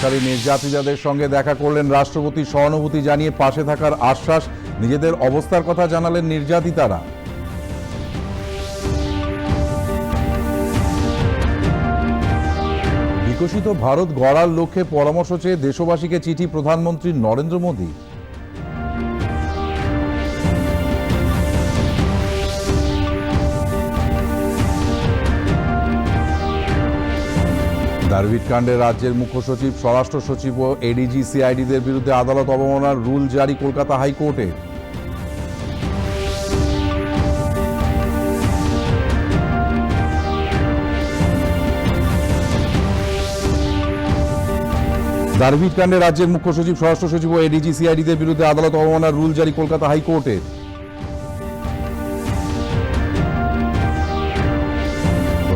সন্দেশখালী নির্যাতিতাদের সঙ্গে দেখা করলেন রাষ্ট্রপতি, সহানুভূতি জানিয়ে পাশে থাকার আশ্বাস, নিজেদের অবস্থার কথা জানালেন নির্যাতিতারা। বিকশিত ভারত গড়ার লক্ষ্যে পরামর্শ চেয়ে দেশবাসীকে চিঠি প্রধানমন্ত্রী নরেন্দ্র মোদী। দারভিট কাণ্ডে রাজ্যের মুখ্য সচিব, স্বরাষ্ট্র সচিব ও এডিজি সিআইডিদের বিরুদ্ধে আদালত অবমাননার রুল জারি কলকাতা হাইকোর্টে। দারভিট কাণ্ডে রাজ্যের মুখ্য সচিব, স্বরাষ্ট্র সচিব ও এডিজি সিআইডিদের বিরুদ্ধে আদালত অবমাননার রুল জারি কলকাতা হাইকোর্টে।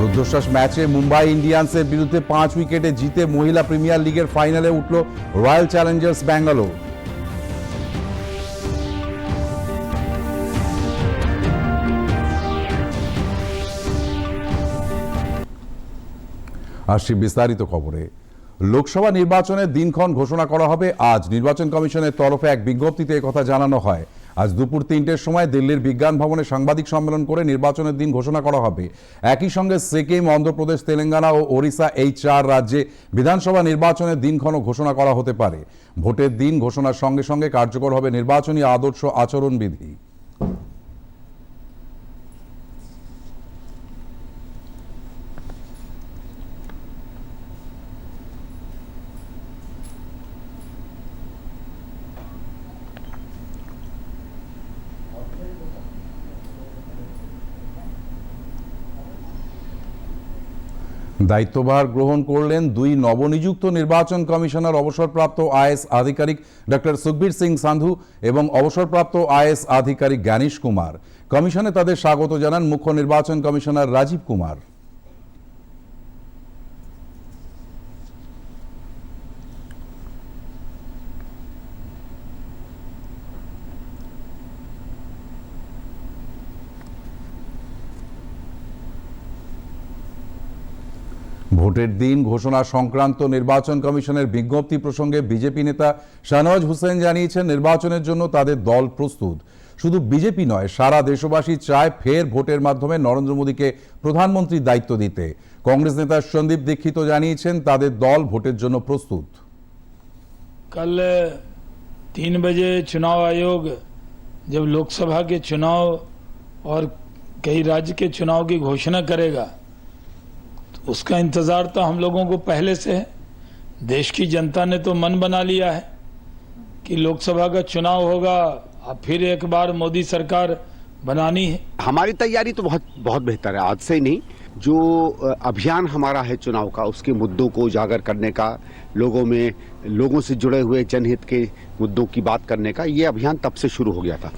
রুদ্ধশ্বাস ম্যাচে মুম্বাই ইন্ডিয়ান্সের বিরুদ্ধে 5 উইকেটে জিতে মহিলা প্রিমিয়ার লিগের ফাইনালে উঠল রয়্যাল চ্যালেঞ্জার্স ব্যাঙ্গালোর। আসছি বিস্তারিত খবরে। লোকসভা নির্বাচনের দিনক্ষণ ঘোষণা করা হবে আজ। নির্বাচন কমিশনের তরফে এক বিজ্ঞপ্তিতে একথা জানানো হয়। আজ দুপুর 3টের সময় দিল্লির বিজ্ঞান ভবনে সাংবাদিক সম্মেলন করে নির্বাচনের দিন ঘোষণা করা হবে। একই সঙ্গে সিকিম, অন্ধ্রপ্রদেশ, তেলেঙ্গানা ও ওড়িশা, এই 4 রাজ্যে বিধানসভা নির্বাচনের দিনক্ষণও ঘোষণা করা হতে পারে। ভোটের দিন ঘোষণার সঙ্গে সঙ্গে কার্যকর হবে নির্বাচনী আদর্শ আচরণবিধি। দায়িত্বভার গ্রহণ করলেন 2 নবনিযুক্ত নির্বাচন কমিশনার, অবসরপ্রাপ্ত আইএএস আধিকারিক ডক্টর সুখবীর সিং সান্ধু এবং অবসরপ্রাপ্ত আইএএস আধিকারিক জ্ঞানেশ কুমার। কমিশনে তাদের স্বাগত জানান মুখ্য নির্বাচন কমিশনার রাজীব কুমার। ভোটের দিন ঘোষণা সংক্রান্ত নির্বাচন কমিশনের বিজ্ঞপ্তি প্রসঙ্গে বিজেপি নেতা শাহনওয়াজ হুসেন জানিয়েছেন, নির্বাচনের জন্য তাদের দল প্রস্তুত। শুধু বিজেপি নয়, সারা দেশবাসী চায় ফের ভোটের মাধ্যমে নরেন্দ্র মোদীকে প্রধানমন্ত্রীর দায়িত্ব দিতে। কংগ্রেস নেতা সন্দীপ দীক্ষিত জানিয়েছেন, তাদের দল ভোটের জন্য প্রস্তুত। कल 3 बजे चुनाव आयोग जब लोकसभा के चुनाव और कई राज्य के चुनाव की घोषणा करेगा, उसका इंतजार तो हम लोगों को पहले से है। देश की जनता ने तो मन बना लिया है कि लोकसभा का चुनाव होगा, अब फिर एक बार मोदी सरकार बनानी है। हमारी तैयारी तो बहुत बहुत बेहतर है। आज से ही नहीं, जो अभियान हमारा है चुनाव का, उसके मुद्दों को उजागर करने का, लोगों से जुड़े हुए जनहित के मुद्दों की बात करने का, ये अभियान तब से शुरू हो गया था।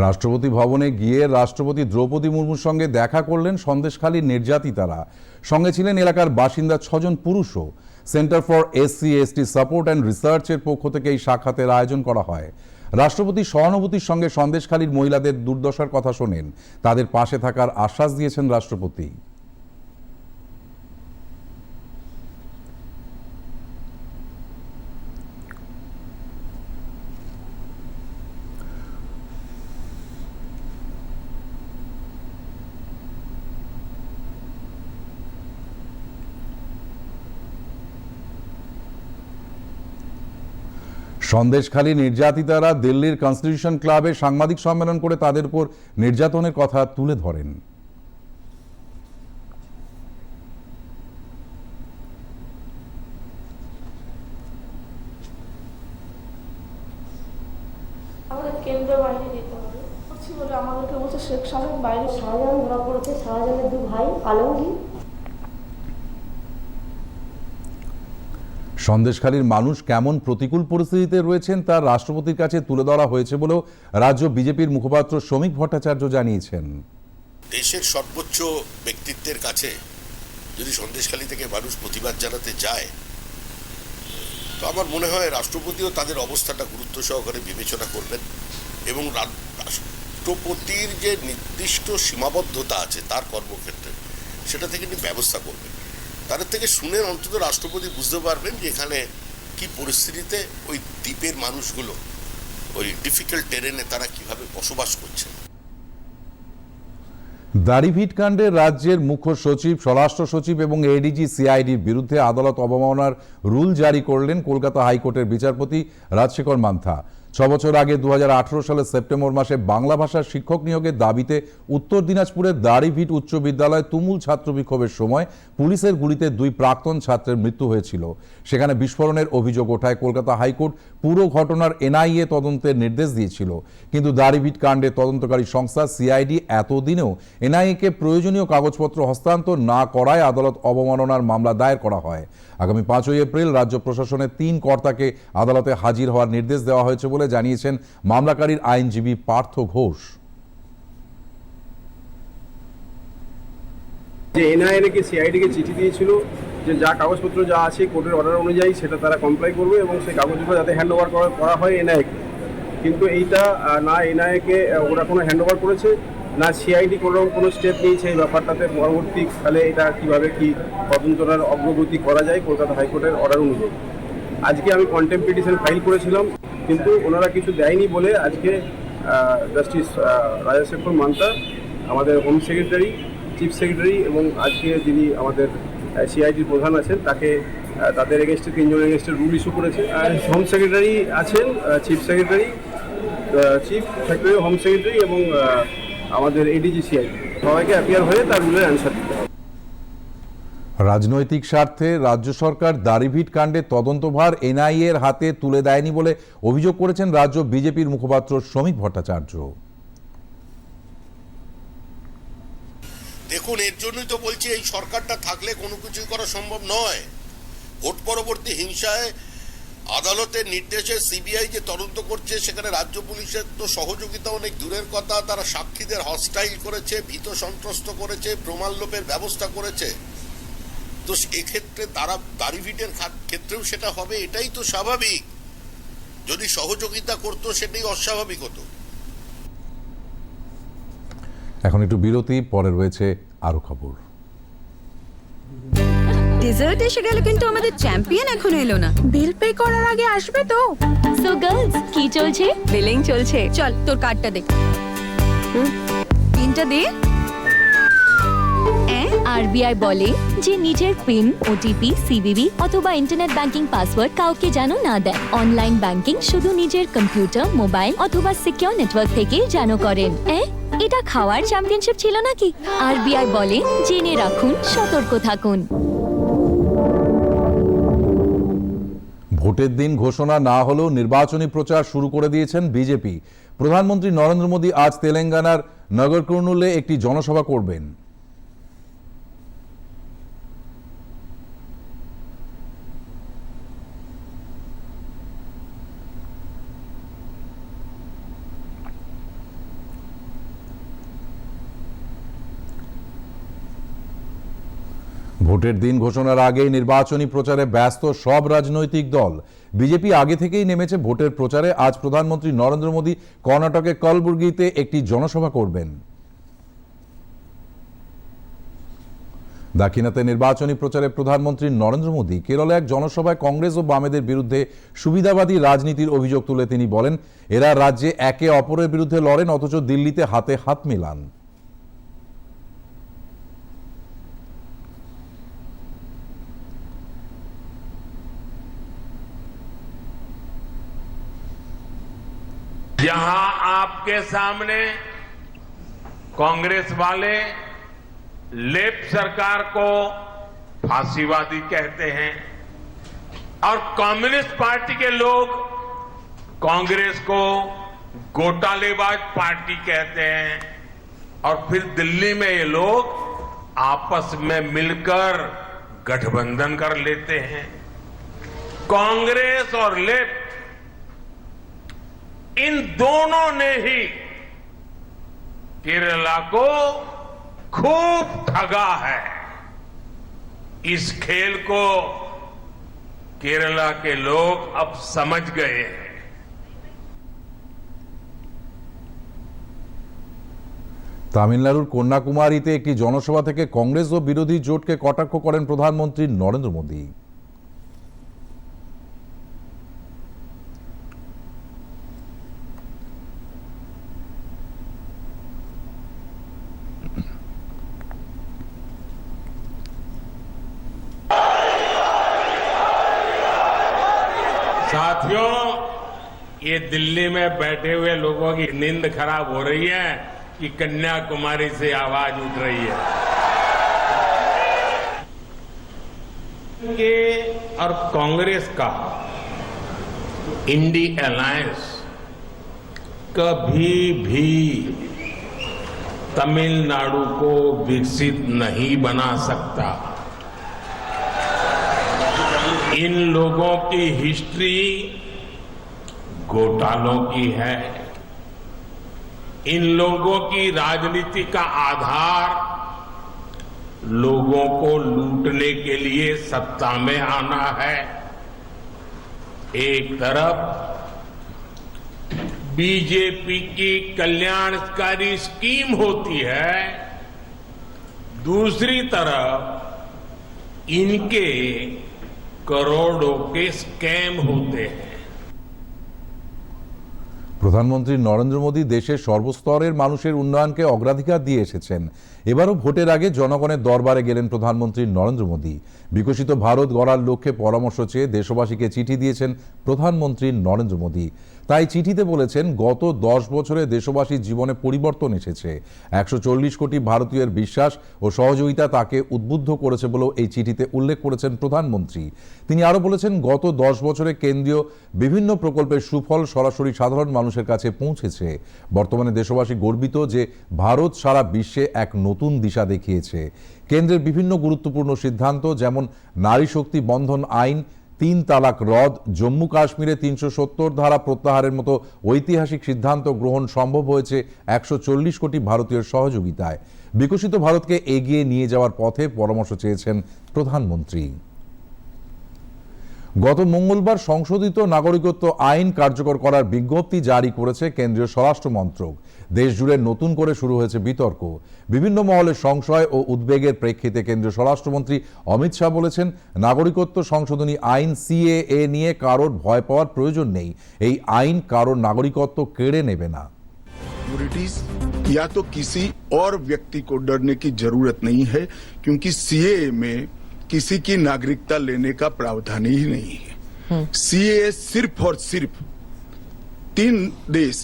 রাষ্ট্রপতি ভবনে গিয়ে রাষ্ট্রপতি দ্রৌপদী মুর্মুর সঙ্গে দেখা করলেন সন্দেশখালীর নির্যাতিতারা। সঙ্গে ছিলেন এলাকার বাসিন্দা 6 জন পুরুষও। Centre for SC/ST support and রিসার্চের পক্ষ থেকে এই সাক্ষাতের আয়োজন করা হয়। রাষ্ট্রপতি সহানুভূতির সঙ্গে সন্দেশখালীর মহিলাদের দুর্দশার কথা শোনেন। তাদের পাশে থাকার আশ্বাস দিয়েছেন রাষ্ট্রপতি। সন্দেশখালী নির্যাতিতারা দিল্লির কনস্টিটিউশন ক্লাবে সাংবাদিক সম্মেলন করে তাদের উপর নির্যাতনের কথা তুলে ধরেন। আমাদের কেন্দ্রের বাইরে যেতে হবে বলে আমাদেরকে বলছে শেখ সাহেব বাইরে। শাহজাহান ধরা পড়েছে, শাহজাহানের 2 ভাই আলমগীর। সন্দেশখালীর মানুষ কেমন প্রতিকূল পরিস্থিতিতে রয়েছেন তা রাষ্ট্রপতির কাছে তুলে ধরা হয়েছে বলেও রাজ্য বিজেপির মুখপাত্র শ্রমিক ভট্টাচার্য জানিয়েছেন। দেশের সর্বোচ্চ ব্যক্তিত্বের কাছে যদি সন্দেশখালী থেকে মানুষ প্রতিবাদ জানাতে যায়, তো আমার মনে হয় রাষ্ট্রপতিও তাদের অবস্থাটা গুরুত্ব সহকারে বিবেচনা করবেন এবং রাষ্ট্রপতির যে নির্দিষ্ট সীমাবদ্ধতা আছে তার কর্মক্ষেত্রে, সেটা থেকে তিনি ব্যবস্থা করবেন। তাদের থেকে শুনে অন্তত রাষ্ট্রপতি বুঝতে পারবেন যে এখানে কি পরিস্থিতিতে ওই দ্বীপের মানুষগুলো ওই ডিফিকাল্ট টেরেনে তারা কিভাবে বসবাস করছে। দাড়িভিট কাণ্ডে রাজ্যের মুখ্য সচিব, স্বরাষ্ট্র সচিব এবং এডিজি সিআইডির বিরুদ্ধে আদালত অবমাননার রুল জারি করলেন কলকাতা হাইকোর্টের বিচারপতি রাজশেখর মান্থা। 6 বছর আগে 2018 সালের সেপ্টেম্বর মাসে বাংলা ভাষার শিক্ষক নিয়োগের দাবিতে উত্তর দিনাজপুরের দাড়িভিট উচ্চ বিদ্যালয়ে তুমুল ছাত্র বিক্ষোভের সময় পুলিশের গুলিতে 2 প্রাক্তন ছাত্রের মৃত্যু হয়েছিল। সেখানে বিস্ফোরণের অভিযোগ ওঠায় কলকাতা হাইকোর্ট পুরো ঘটনার এনআইএ তদন্তের নির্দেশ দিয়েছিল। কিন্তু দাড়িভিট কাণ্ডে তদন্তকারী সংস্থা সিআইডি এতদিনেও এনআইএকে প্রয়োজনীয় কাগজপত্র হস্তান্তর না করায় আদালত অবমাননার মামলা দায়ের করা হয়। আগামী 5ই এপ্রিল রাজ্য প্রশাসনের 3 কর্তাকে আদালতে হাজির হওয়ার নির্দেশ দেওয়া হয়েছে বলে জানিয়েছেন মামলাকারীর আইনজীবী পার্থ ঘোষ। যে এনআইএ নাকি সিআইডিকে চিঠি দিয়েছিল যে যা কাগজপত্র যা আছে কোর্টের অর্ডার অনুযায়ী সেটা তারা কমপ্লাই করবে এবং সেই কাগজপত্র যাতে হ্যান্ড ওভার করা হয় এনআইএকে। কিন্তু এইটা না এনআইএকে ওরা কোনো হ্যান্ড ওভার করেছে, না সিআইডি কোনো স্টেপ নিয়েছে এই ব্যাপারটাতে পরবর্তীকালে এটা কীভাবে কি তদন্তটার অগ্রগতি করা যায় কলকাতা হাইকোর্টের অর্ডার অনুযায়ী। আজকে আমি কন্টেম্প পিটিশন ফাইল করেছিলাম, কিন্তু ওনারা কিছু দেয়নি বলে আজকে জাস্টিস রাজশেখর মান্থা, আমাদের হোম সেক্রেটারি, চিফ সেক্রেটারি এবং আজকে যিনি আমাদের সিআইডির প্রধান আছেন তাকে তাদের এগেনস্টে 3 জনের এগেনস্টে রুল ইস্যু করেছে। হোম সেক্রেটারি আছেন, চিফ সেক্রেটারি, হোম সেক্রেটারি এবং আমাদের এডিজি সিআইডি সবাইকে অ্যাপিয়ার হয়ে তার রুলের অ্যান্সার দিতে হবে। রাজনৈতিক স্বার্থে রাজ্য সরকার দাড়িভিট কাণ্ডে তদন্তভার এনআইএ এর হাতে তুলে দেয়নি বলে অভিযোগ করেছেন রাজ্য বিজেপির মুখপাত্র শ্রমিক ভট্টাচার্য। দেখুন, এর জন্যই তো বলছি এই সরকারটা থাকলে কোনো কিছুই করা সম্ভব নয়। ভোট পরবর্তী হিংসায় আদালতের নির্দেশে সিবিআই যে তদন্ত করছে সেখানে রাজ্য পুলিশের তো সহযোগিতা অনেক দূরের কথা, তারা সাক্ষীদের হস্টাইল করেছে, ভীত সন্ত্রস্ত করেছে, প্রমাণ লোপের ব্যবস্থা করেছে। তো এক্ষেত্রে তারা দাড়িভিটের ক্ষেত্রেও সেটা হবে, এটাই তো স্বাভাবিক। যদি সহযোগিতা করতো সেটাই অস্বাভাবিক হতো। এখন একটু বিরতি, পরে রয়েছে আরো খবর। ডেজার্ট এসে গেল কিন্তু আমাদের চ্যাম্পিয়ন এখনো এলো না। বিল পে করার আগে আসবে তো? সো গার্লস, কি চলছে? বিলিং চলছে। চল তোর কার্ডটা দে। পিনটা দে। আরবিআই বলে যে নিজের পিন, ওটিপি, সিভিভি অথবা ইন্টারনেট ব্যাংকিং পাসওয়ার্ড কাউকে যেন না দেয়। অনলাইন ব্যাংকিং শুধু নিজের কম্পিউটার, মোবাইল অথবা সিকিউর নেটওয়ার্ক থেকেই যেন করেন। এটা খাওয়ার চ্যাম্পিয়নশিপ ছিল নাকি? আরবিআই বলে জেনে রাখুন, সতর্ক থাকুন। ভোটের দিন ঘোষণা না হলেও নির্বাচনী প্রচার শুরু করে দিয়েছেন বিজেপি। প্রধানমন্ত্রী নরেন্দ্র মোদী আজ তেলেঙ্গানার নগর কুর্নুলে একটি জনসভা করবেন। ভোটের দিন ঘোষণার আগেই নির্বাচনী প্রচারে ব্যস্ত সব রাজনৈতিক দল। বিজেপি আগে থেকেই নেমেছে ভোটের প্রচারে। আজ প্রধানমন্ত্রী নরেন্দ্র মোদী কর্ণাটকের কলবুর্গিতে একটি জনসভা করবেন। দাক্ষিণাত্যে নির্বাচনী প্রচারে প্রধানমন্ত্রী নরেন্দ্র মোদী কেরলে এক জনসভায় কংগ্রেস ও বামেদের বিরুদ্ধে সুবিধাবাদী রাজনীতির অভিযোগ তুলে তিনি বলেন, এরা রাজ্যে একে অপরের বিরুদ্ধে লড়েন অথচ দিল্লিতে হাতে হাত মেলান। यहां आपके सामने कांग्रेस वाले लेफ्ट सरकार को फांसीवादी कहते हैं और कम्युनिस्ट पार्टी के लोग कांग्रेस को घोटालेबाज पार्टी कहते हैं। और फिर दिल्ली में ये लोग आपस में मिलकर गठबंधन कर लेते हैं। कांग्रेस और लेफ्ट इन दोनों ने ही केरला को खूब ठगा है। इस खेल को केरला के लोग अब समझ गए हैं। তামিলনাড়ুর কন্যাকুমারীতে একটি জনসভা থেকে কংগ্রেস ও বিরোধী জোটকে কটাক্ষ করেন প্রধানমন্ত্রী নরেন্দ্র মোদী। साथियों, ये दिल्ली में बैठे हुए लोगों की नींद खराब हो रही है कि कन्याकुमारी से आवाज उठ रही है के और कांग्रेस का इंडी अलायंस कभी भी तमिलनाडु को विकसित नहीं बना सकता। इन लोगों की हिस्ट्री घोटालों की है। इन लोगों की राजनीति का आधार लोगों को लूटने के लिए सत्ता में आना है। एक तरफ बीजेपी की कल्याणकारी स्कीम होती है, दूसरी तरफ इनके करोड़ों के स्कैम होते हैं। প্রধানমন্ত্রী নরেন্দ্র মোদী দেশের সর্বস্তরের মানুষের উন্নয়নকে অগ্রাধিকার দিয়ে এসেছেন। এবারও ভোটের আগে জনগণের দরবারে গেলেন প্রধানমন্ত্রী নরেন্দ্র মোদী। বিকশিত ভারত গড়ার লক্ষ্যে পরামর্শ চেয়ে দেশবাসীকে চিঠি দিয়েছেন প্রধানমন্ত্রী নরেন্দ্র মোদী। তাই চিঠিতে বলেছেন, গত 10 বছরে দেশবাসীর জীবনে পরিবর্তন এসেছে। 140 কোটি ভারতীয়ের বিশ্বাস ও সহযোগিতা তাকে উদ্বুদ্ধ করেছে বলেও এই চিঠিতে উল্লেখ করেছেন প্রধানমন্ত্রী। তিনি আরও বলেছেন, গত 10 বছরে কেন্দ্রীয় বিভিন্ন প্রকল্পের সুফল সরাসরি সাধারণ মানুষের কাছে পৌঁছেছে। বর্তমানে দেশবাসী গর্বিত যে ভারত সারা বিশ্বে এক নতুন দিশা দেখিয়েছে। কেন্দ্রের বিভিন্ন গুরুত্বপূর্ণ সিদ্ধান্ত, যেমন নারী শক্তি বন্ধন আইন, 3 তালাক রদ, জম্মু কাশ্মীরে 370 ধারা প্রত্যাহারের মতো ঐতিহাসিক সিদ্ধান্ত গ্রহণ সম্ভব হয়েছে 140 কোটি ভারতীয়ের সহযোগিতায়। বিকশিত ভারতকে এগিয়ে নিয়ে যাওয়ার পথে পরামর্শ চেয়েছেন প্রধানমন্ত্রী। গত মঙ্গলবার সংশোধিত নাগরিকত্ব আইন কার্যকর করার বিজ্ঞপ্তি জারি করেছে কেন্দ্রীয় স্বরাষ্ট্র মন্ত্রক। দেশ জুড়ে নতুন করে শুরু হয়েছে বিতর্ক। বিভিন্ন মহলের সংশয় ও উদ্বেগের প্রেক্ষিতে কেন্দ্রীয় স্বরাষ্ট্রমন্ত্রী অমিত শাহ বলেছেন, নাগরিকত্ব সংশোধনী আইন সিএএ নিয়ে কারোর ভয় পাওয়ার প্রয়োজন নেই। এই আইন কারোর নাগরিকত্ব কেড়ে নেবে না। या तो किसी और व्यक्ति को डरने की जरूरत नहीं है, क्योंकि सीएए में किसी की नागरिकता लेने का प्रावधान ही नहीं है। सीएए सिर्फ और सिर्फ 3 देश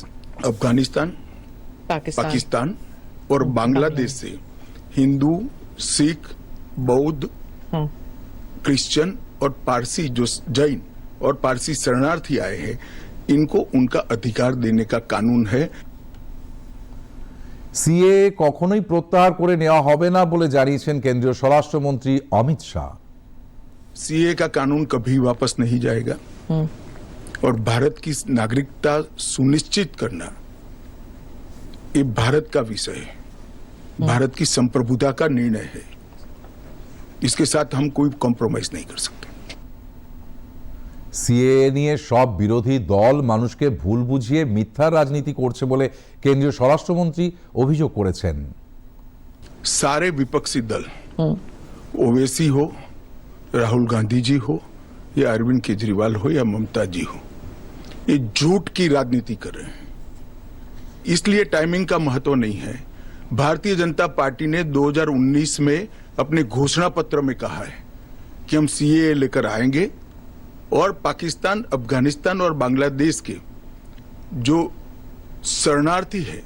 अफगानिस्तान, पाकिस्तान और बांग्लादेश से हिंदू, सिख, बौद्ध, क्रिश्चियन और पारसी जो जैन और पारसी शरणार्थी आए हैं, इनको उनका अधिकार देने का कानून है। সিএএ কখনোই প্রত্যাহার করে নেওয়া হবে না বলে জানিয়েছেন কেন্দ্রীয় স্বরাষ্ট্রমন্ত্রী অমিত শাহ। सीए का कानून कभी वापस नहीं जाएगा और भारत की नागरिकता सुनिश्चित करना ये भारत का विषय है, भारत की संप्रभुता का निर्णय है। इसके साथ हम कोई कॉम्प्रोमाइज नहीं कर सकते। সিএএ নিয়ে সব বিরোধী দল মানুষকে ভুল বুঝিয়ে মিথ্যা রাজনীতি করছে বলে কেন্দ্রীয় স্বরাষ্ট্রমন্ত্রী অভিযোগ করেছেন। सारे विपक्षी दल, ओवैसी हो, राहुल गांधी जी हो, या अरविंद केजरीवाल हो, या ममता जी हो, ये झूठ की राजनीति कर रहे हैं। इसलिए टाइमिंग का महत्व नहीं है। भारतीय जनता पार्टी ने 2019 में अपने घोषणा पत्र में कहा है कि हम सीएए लेकर आएंगे और पाकिस्तान, अफगानिस्तान और बांग्लादेश के जो शरणार्थी है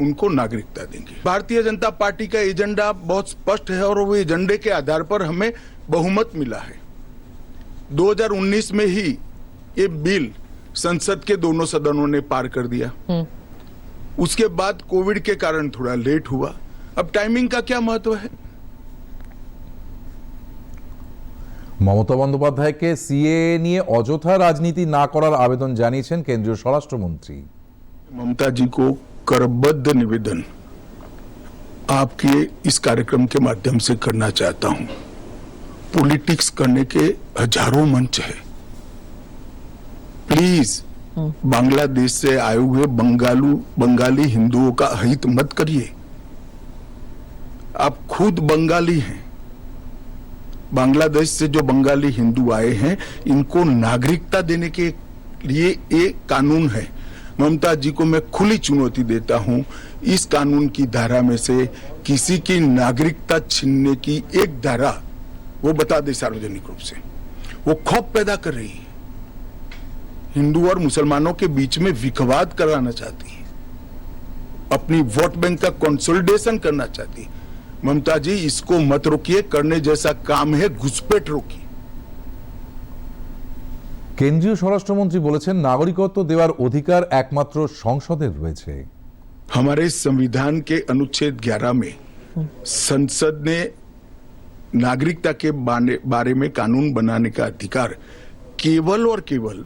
उनको नागरिकता देंगे। भारतीय जनता पार्टी का एजेंडा बहुत स्पष्ट है और वो एजेंडे के आधार पर हमें बहुमत मिला है। 2019 में ही ये बिल संसद के दोनों सदनों ने पार कर दिया। उसके बाद कोविड के कारण थोड़ा लेट हुआ। अब टाइमिंग का क्या महत्व है? মমতা বন্দ্যোপাধ্যায়কে সিএএ নিয়ে অযথা রাজনীতি না করার আবেদন জানিয়েছেন কেন্দ্রীয় স্বরাষ্ট্রমন্ত্রী। ममता जी को करबद्ध निवेदन आपके इस कार्यक्रम के माध्यम से करना चाहता हूं। पॉलिटिक्स करने के हजारों मंच है, प्लीज बांग्लादेश से आए हुए बंगाली हिंदुओं का हित मत करिए। आप खुद बंगाली हैं, बांग्लादेश से जो बंगाली हिंदू आए हैं, इनको नागरिकता देने के लिए एक कानून है। ममता जी को मैं खुली चुनौती देता हूं, इस कानून की धारा में से किसी की नागरिकता छीनने की एक धारा वो बता दे सार्वजनिक रूप से। वो खौफ पैदा कर रही है, हिंदू और मुसलमानों के बीच में विखवाद कराना चाहती है, अपनी वोट बैंक का कंसोलिडेशन करना चाहती है। ममता जी, इसको मत रोकिए, करने जैसा काम है घुसपैठ रोकिए। কেন্দ্রীয় স্বরাষ্ট্রমন্ত্রী বলেছেন নাগরিকত্ব দেওয়ার অধিকার একমাত্র সংসদের রয়েছে। हमारे संविधान के अनुच्छेद 11 में संसद ने नागरिकता के बारे में कानून बनाने का अधिकार केवल और केवल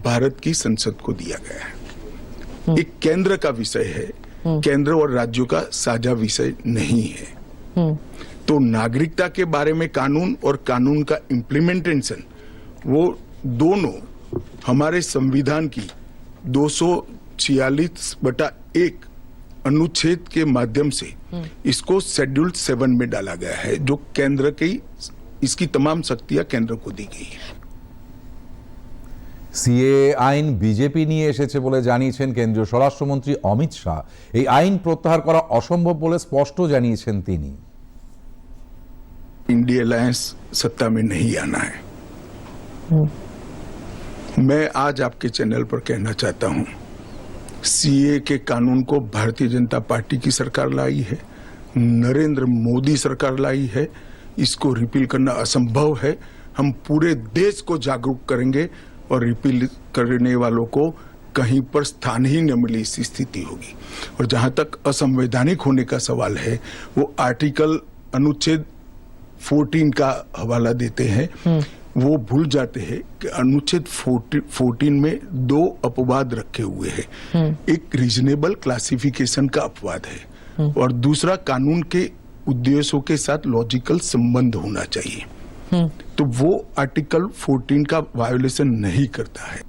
भारत की संसद को दिया गया है। एक केंद्र का विषय है, केंद्र और राज्यों का साझा विषय नहीं है। तो नागरिकता के बारे में कानून और कानून का इम्प्लीमेंटेशन, वो दोनों हमारे संविधान की 246/1 अनुच्छेद के माध्यम से इसको शेड्यूल 7 में डाला गया है, जो केंद्र की इसकी तमाम शक्तियां केंद्र को दी गई है। সিএ আইন বিজেপি নিয়ে এসেছে বলে জানিয়েছেন কেন্দ্রীয় স্বরাষ্ট্রমন্ত্রী অমিত শাহ। এই আইন প্রত্যাহার করা অসম্ভব বলে স্পষ্ট জানিয়েছেন তিনি। इंडिया अलायंस सत्ता में नहीं आना है। मैं आज आपके चैनल पर कहना चाहता हूं, सीए के कानून को भारतीय जनता पार्टी की सरकार लाई है, नरेंद्र मोदी सरकार लाई है। इसको रिपील करना असंभव है। हम पूरे देश को जागरूक करेंगे और रिपील करने वालों को कहीं पर स्थान ही न मिले, इस स्थिति होगी। और जहां तक असंवैधानिक होने का सवाल है, वो आर्टिकल अनुच्छेद 14 का हवाला देते हैं। वो भूल जाते हैं कि अनुच्छेद 14 में 2 अपवाद रखे हुए हैं। एक रीजनेबल क्लासिफिकेशन का अपवाद है और दूसरा कानून के उद्देश्यों के साथ लॉजिकल संबंध होना चाहिए। तो वो आर्टिकल 14 का वायोलेशन नहीं करता है।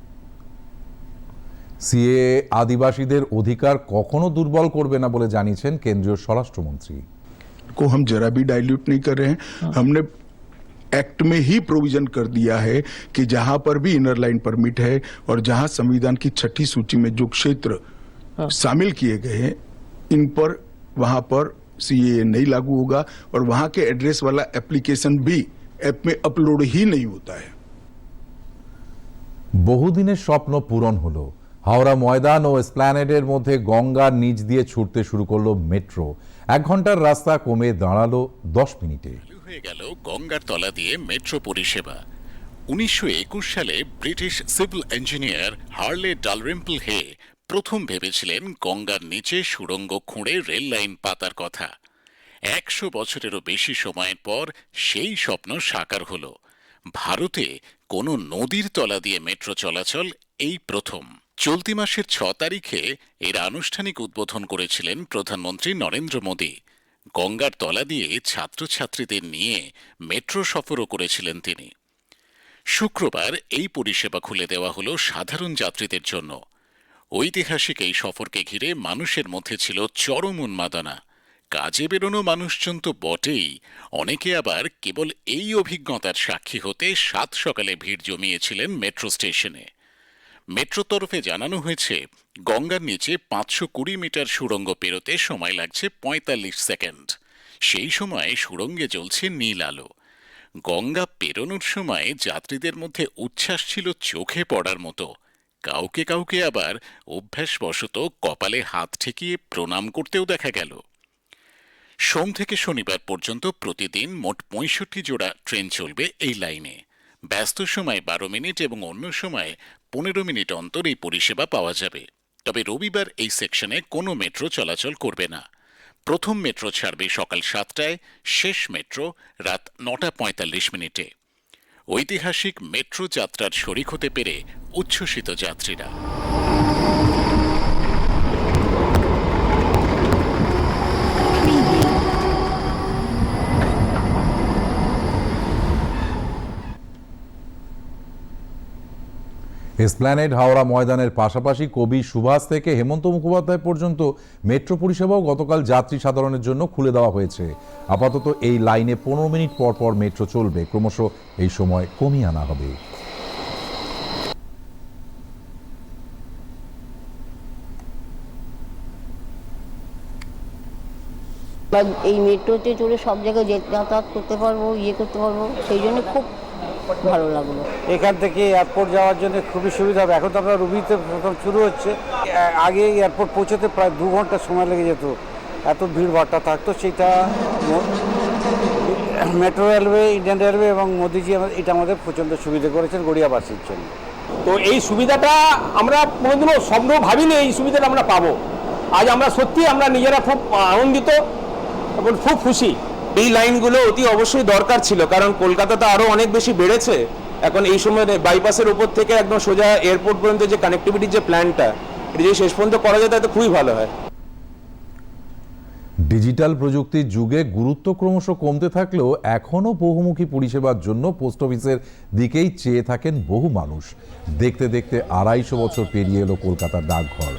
সিএ আদিবাসীদের অধিকার কখনো দুর্বল করবে না বলে জানিয়েছেন কেন্দ্রীয় স্বরাষ্ট্রমন্ত্রী। को हम जरा भी डाइल्यूट नहीं कर रहे हैं। हमने एक्ट में ही प्रोविजन कर दिया है कि जहां पर भी इनर लाइन परमिट है और जहां संविधान की 6ठी सूची में जो क्षेत्र शामिल किए गए हैं, इन पर वहां पर सीए नहीं लागू होगा और वहां के एड्रेस वाला एप्लीकेशन भी ऐप में अपलोड ही नहीं होता है। বহুদিনের স্বপ্ন পূরণ হলো। হাওড়া ময়দান ও এসপ্ল্যানেডের মধ্যে গঙ্গার নিচ দিয়ে ছুটতে শুরু করলো মেট্রো। 1 ঘন্টার রাস্তা কমে দাঁড়ালো 10 মিনিটে। হয়ে গেল গঙ্গার তলা দিয়ে মেট্রো পরিষেবা। 1921 সালে ব্রিটিশ সিভিল ইঞ্জিনিয়ার হার্লে ডালরিম্পল হে প্রথম ভেবেছিলেন গঙ্গার নিচে সুড়ঙ্গ খুঁড়ে রেল লাইন পাতার কথা। 100 বছরেরও বেশি সময়ের পর সেই স্বপ্ন সাকার হলো। ভারতে কোনো নদীর তলা দিয়ে মেট্রো চলাচল এই প্রথম। চলতি মাসের 6 তারিখে এর আনুষ্ঠানিক উদ্বোধন করেছিলেন প্রধানমন্ত্রী নরেন্দ্র মোদী। গঙ্গার তলা দিয়ে ছাত্রছাত্রীদের নিয়ে মেট্রো সফরও করেছিলেন তিনি। শুক্রবার এই পরিষেবা খুলে দেওয়া হলো সাধারণ যাত্রীদের জন্য। ঐতিহাসিক এই সফরকে ঘিরে মানুষের মধ্যে ছিল চরম উন্মাদনা। কাজে বেরোনো মানুষজন তো বটেই, অনেকে আবার কেবল এই অভিজ্ঞতার সাক্ষী হতে 7 সকালে ভিড় জমিয়েছিলেন মেট্রো স্টেশনে। মেট্রো তরফে জানানো হয়েছে, গঙ্গার নিচে 520 মিটার সুড়ঙ্গ পেরোতে সময় লাগছে 45 সেকেন্ড। সেই সময় সুড়ঙ্গে জ্বলছে নীল আলো। গঙ্গা পেরোনোর সময় যাত্রীদের মধ্যে উচ্ছ্বাস ছিল চোখে পড়ার মতো। কাউকে কাউকে আবার অভ্যাসবশত কপালে হাত ঠেকিয়ে প্রণাম করতেও দেখা গেল। সোম থেকে শনিবার পর্যন্ত প্রতিদিন মোট 65 জোড়া ট্রেন চলবে এই লাইনে। ব্যস্ত সময় 12 মিনিট এবং অন্য সময় 15 মিনিট অন্তর এই পরিষেবা পাওয়া যাবে। তবে রবিবার এই সেকশনে কোনো মেট্রো চলাচল করবে না। প্রথম মেট্রো ছাড়বে সকাল 7টায়, শেষ মেট্রো রাত 9:45 মিনিটে। ঐতিহাসিক মেট্রো যাত্রার শরিক হতে পেরে উচ্ছ্বসিত যাত্রীরা। এসপ্ল্যানেড হাওড়া ময়দানের পাশাপাশি কবি সুভাষ থেকে হেমন্ত মুখোপাধ্যায় পর্যন্ত মেট্রো পরিষেবাও গতকাল যাত্রী সাধারণের জন্য খুলে দেওয়া হয়েছে। আপাতত এই লাইনে 15 মিনিট পর পর মেট্রো চলবে, ক্রমশ এই সময় কমিয়ে আনা হবে। এই মেট্রোতে চড়ে সব জায়গায় যাতায়াত করতে পারবো, করতে পারবো, সেই জন্য খুব ভালো লাগলো। এখান থেকে এয়ারপোর্ট যাওয়ার জন্য খুবই সুবিধা হবে। এখন তো আমরা রুবিতে প্রথম শুরু হচ্ছে, আগে এয়ারপোর্ট পৌঁছতে প্রায় 2 ঘন্টা সময় লেগে যেত, এত ভিড়ভাড়টা থাকতো। সেটা মেট্রো রেলওয়ে, ইন্ডিয়ান রেলওয়ে এবং মোদিজি এটা আমাদের প্রচণ্ড সুবিধা করেছেন গড়িয়াবাসীর জন্য। তো এই সুবিধাটা আমরা কোনোদিনও স্বপ্ন ভাবিনি এই সুবিধাটা আমরা পাবো। আজ আমরা সত্যি আমরা নিজেরা খুব আনন্দিত এবং খুব খুশি। এই লাইনগুলো অতি অবশ্যই দরকার ছিল, কারণ কলকাতাতে আরো অনেক বেশি বেড়েছে। এখন এই সময় বাইপাসের উপর থেকে একদম সোজা এয়ারপোর্ট পর্যন্ত যে কানেক্টিভিটির যে প্ল্যানটা, এটা যদি শেষ পর্যন্ত করা যায় তাতে খুবই ভালো হয়। ডিজিটাল প্রযুক্তির যুগে গুরুত্ব ক্রমশ কমতে থাকলেও এখনও বহুমুখী পরিষেবার জন্য পোস্ট অফিসের দিকেই চেয়ে থাকেন বহু মানুষ। দেখতে দেখতে 250 বছর পেরিয়ে এলো কলকাতার ডাকঘর।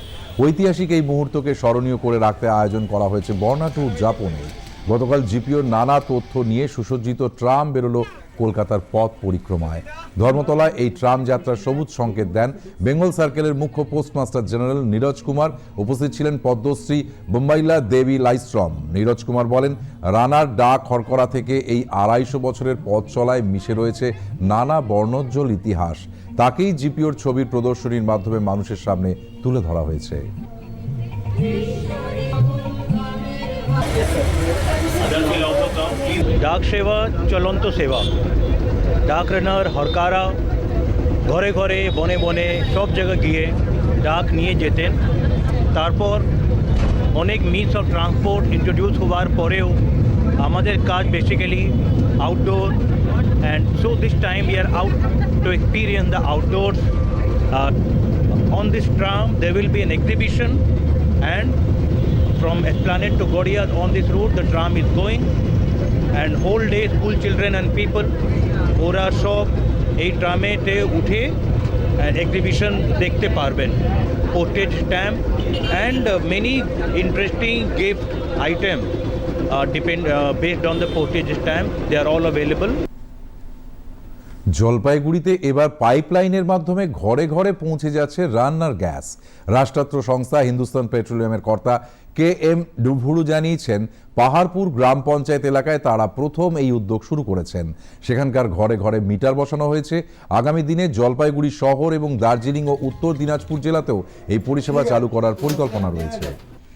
ঐতিহাসিক এই মুহূর্তকে স্মরণীয় করে রাখতে আয়োজন করা হয়েছে বর্ণাঢ্য উদযাপনে। গতকাল জিপিওর নানা তথ্য নিয়ে সুসজ্জিত ট্রাম বেরোলো কলকাতার পথ পরিক্রমায়। ধর্মতলায় এই ট্রাম যাত্রার সবুজ সংকেত দেন বেঙ্গল সার্কেলের মুখ্য পোস্টমাস্টার জেনারেল নীরজ কুমার। উপস্থিত ছিলেন পদ্মশ্রী বোম্বাইলা দেবী লাইস্ট্রম। নীরজ কুমার বলেন, রানার ডাক খড়কড়া থেকে এই 250 বছরের পথ চলায় মিশে রয়েছে নানা বর্ণোজ্জ্বল ইতিহাস। তাকেই জিপিওর ছবির প্রদর্শনীর মাধ্যমে মানুষের সামনে তুলে ধরা হয়েছে। ডাক সেবা চলন্ত সেবা। ডাক রানার হরকারা ঘরে ঘরে বনে বনে সব জায়গা গিয়ে ডাক নিয়ে যেতেন। তারপর অনেক মিনস অফ ট্রান্সপোর্ট ইন্ট্রোডিউস হওয়ার পরেও আমাদের কাজ basically outdoor, and so this time we are out to experience the outdoors. On this tram there will be an exhibition, and from Esplanade to Godia on this route the tram is going, and whole day school children and people ওরা সব এই ট্রামেতে উঠে exhibition দেখতে পারবেন। Postage stamp and many interesting gift item based on the postage stamp, they are all available. জলপাইগুড়িতে এবার পাইপলাইনের মাধ্যমে ঘরে ঘরে পৌঁছে যাচ্ছে রান্নার গ্যাস। রাষ্ট্রায়ত্ত সংস্থা হিন্দুস্তান পেট্রোলিয়ামের কর্তা KM ডুভুড়ু জানিয়েছেন, পাহাড়পুর গ্রাম পঞ্চায়েত এলাকায় তারা প্রথম এই উদ্যোগ শুরু করেছেন। সেখানকার ঘরে ঘরে মিটার বসানো হয়েছে। আগামী দিনে জলপাইগুড়ি শহর এবং দার্জিলিং ও উত্তর দিনাজপুর জেলাতেও এই পরিষেবা চালু করার পরিকল্পনা রয়েছে।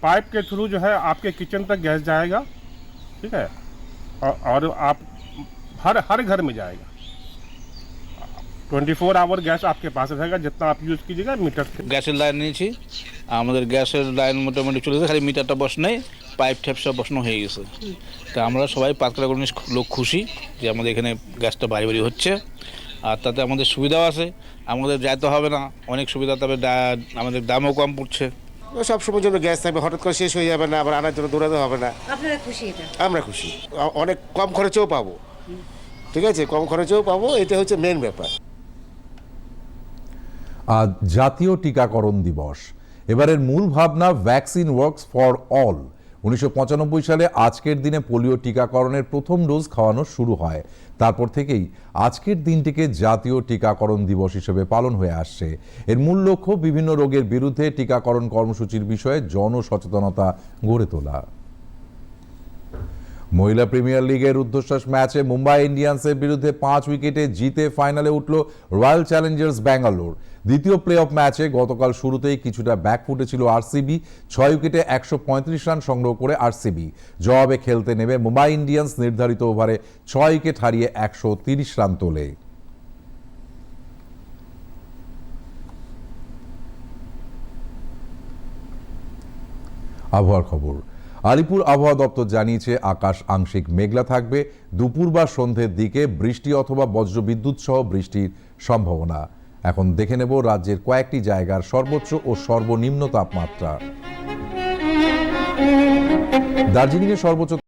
पाइप के थ्रू जो है आपके किचन तक गैस जाएगा, ठीक है, और आप हर घर में जाएगा। 24 आवर গ্যাস आपके पास रहेगा, जितना आप यूज कीजिएगा मीटर। গ্যাসের লাইন নিয়েছি, আমাদের গ্যাসের লাইন মোটামুটি চলে গেছে, খালি মিটারটা বসানো, পাইপ ট্যাপ সব বসানো হয়ে গেছে। তা আমরা সবাই পাতকালাগুলো লোক খুশি যে আমাদের এখানে গ্যাসটা বাড়ি বাড়ি হচ্ছে, আর তাতে আমাদের সুবিধাও আছে, আমাদের যাইতে হবে না, অনেক সুবিধা। তবে আমাদের দামও কম পড়ছে। সব সময় জন্য গ্যাস থাকবে, হঠাৎ করে শেষ হয়ে যাবে না, আবার আনার জন্য দৌড়াতে হবে না। আপনারা খুশি? এটা আমরা খুশি, অনেক কম খরচেও পাবো, ঠিক আছে, কম খরচেও পাবো, এটা হচ্ছে মেন ব্যাপার। আজ জাতীয় টিকাকরণ দিবস। এবারের মূল ভাবনা ভ্যাকসিন ওয়ার্কস ফর অল। 1995 সালে আজকের দিনে পোলিও টিকাকরণের প্রথম ডোজ খাওয়ানো শুরু হয়। তারপর থেকেই আজকের দিনটিকে জাতীয় টিকাকরণ দিবস হিসেবে পালন হয়ে আসছে। এর মূল লক্ষ্য বিভিন্ন রোগের বিরুদ্ধে টিকাকরণ কর্মসূচির বিষয়ে জনসচেতনতা গড়ে তোলা। মহিলা প্রিমিয়ার লিগের রুদ্ধশ্বাস ম্যাচে মুম্বাই ইন্ডিয়ান্সের বিরুদ্ধে 5 উইকেটে জিতে ফাইনালে উঠল রয়্যাল চ্যালেঞ্জার্স ব্যাঙ্গালোর। দ্বিতীয় প্লে অফ ম্যাচে গতকাল শুরুতেই কিছুটা ব্যাকফুটে ছিল আরসিবি। 6 উইকেটে 135 রান সংগ্রহ করে আরসিবি। জবাবে খেলতে নেমে মুম্বাই ইন্ডিয়ান্স নির্ধারিত ওভারে 6 উইকেট হারিয়ে 130 রান তোলে। আবহাওয়ার খবর। আলিপুর আবহাওয়া দপ্তর জানিয়েছে, আকাশ আংশিক মেঘলা থাকবে। দুপুর বা সন্ধ্যের দিকে বৃষ্টি অথবা বজ্রবিদ্যুৎ সহ বৃষ্টির সম্ভাবনা। এখন দেখে নেব রাজ্যের কয়েকটি জায়গার সর্বোচ্চ ও সর্বনিম্ন তাপমাত্রা। দার্জিলিংয়ের সর্বোচ্চ